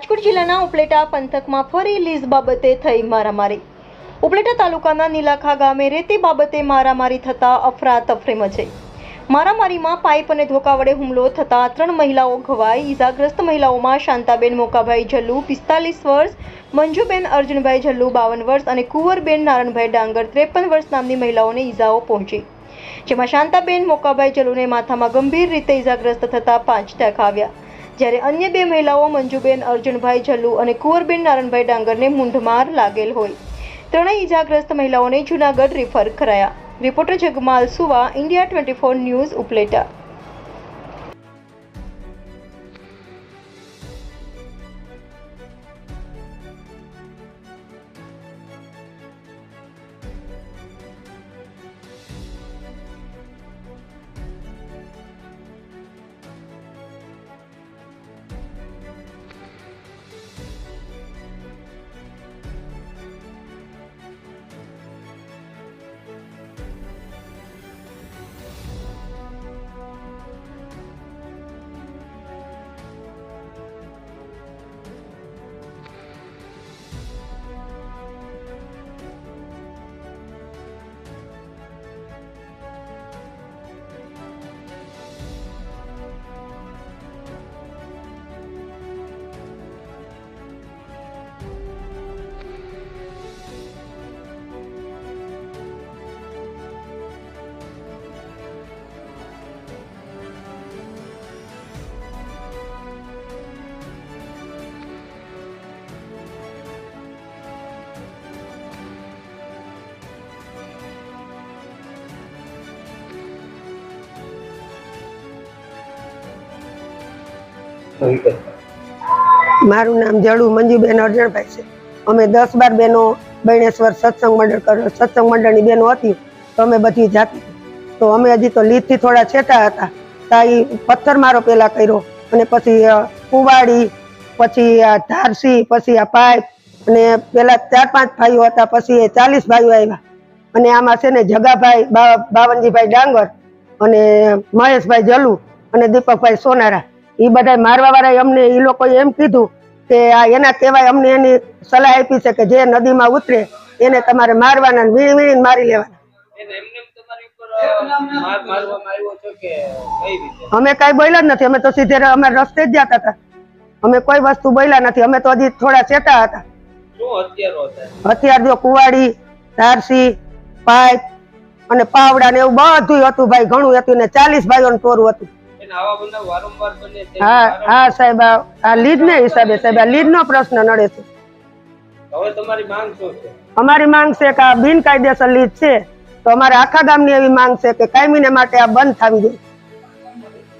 રાજકોટ જિલ્લાના ઉપલેટા પંથકમાં ફરી લીઝ બાબતે થઈ મારામારી। ઉપલેટા તાલુકાના નીલાખા ગામે રેતી બાબતે મારામારી થતા અફરાતફરી મચી। મારામારીમાં પાઇપ અને ધોકા વડે હુમલો થતા 3 મહિલાઓ ઘવાઈ। ઈજાગ્રસ્ત મહિલાઓમાં શાંતાબેન મોકાભાઈ જલ્લુ 45 વર્ષ, મંજુબેન અર્જુનભાઈ જલ્લુ 52 વર્ષ અને કુંવરબેન નારણભાઈ ડાંગર 53 વર્ષ નામની મહિલાઓને ઈજાઓ પહોંચી, જેમાં શાંતાબેન મોકાભાઈ જલ્લુને માથામાં ગંભીર રીતે ઈજાગ્રસ્ત થતા 5 ટાંકા આવ્યા, જ્યારે અન્ય 2 મહિલાઓ મંજુબેન અર્જુનભાઈ જલ્લુ અને કુંવરબેન નારણભાઈ ડાંગરને મૂંઢમાર લાગેલ હોય। ત્રણેય ઈજાગ્રસ્ત મહિલાઓને જૂનાગઢ રિફર કરાયા। रिपोर्टर जगमाल सुवा, इंडिया 24 न्यूज़, उपलेटा। મારું નામ જડુ મંજુબેન અર્જણભાઈ છે। અમે 10-12 બહેનો બૈણેશ્વર સત્સંગ મંડળની બહેનો હતી, તો અમે બધી જાતી। તો અમે હજી તો લીધથી થોડા છેટા હતા, ત્યાં પથ્થર મારો પેલા કર્યો અને પછી કુવાડી, પછી આ ધારસી, પછી આ પાઇપ અને પેલા 4-5 ભાઈઓ હતા, પછી 40 ભાઈઓ આવ્યા અને આમાં છે ને જગાભાઈ બાવનજીભાઈ ડાંગર અને મહેશભાઈ જલ્લુ અને દીપકભાઈ સોનારા, એ બધા મારવા વાળા અમને એ લોકોએ એમ કીધું કે આ એના કહેવાય, અમને એની સલાહ આપી છે કે જે નદીમાં ઉતરે એને તમારે મારવાના, વીણી વીણીને મારી લેવાના। અમે કઈ બોલ્યા જ નથી, અમે તો સીધે અમે રસ્તે જ જતા હતા, અમે કોઈ વસ્તુ બોલ્યા નથી। અમે તો હજી થોડા ચેતા હતા। હથિયાર જો કુવાડી, ધારસી, પાઇપ અને પાવડા ને એવું બધું હતું ભાઈ, ઘણું હતું ને 40 ભાઈઓનું ટોરું હતું। હા સાહેબ, આ લીડ ને હિસાબે સાહેબ, આ લીડ નો પ્રશ્ન નડે છે। હવે તમારી માંગ શું છે? અમારી માંગ છે કે આ બિનકાયદેસર લીડ છે, તો અમારે આખા ગામની એવી માંગ છે કે કાયમીને માટે આ બંધ થવી જોઈએ।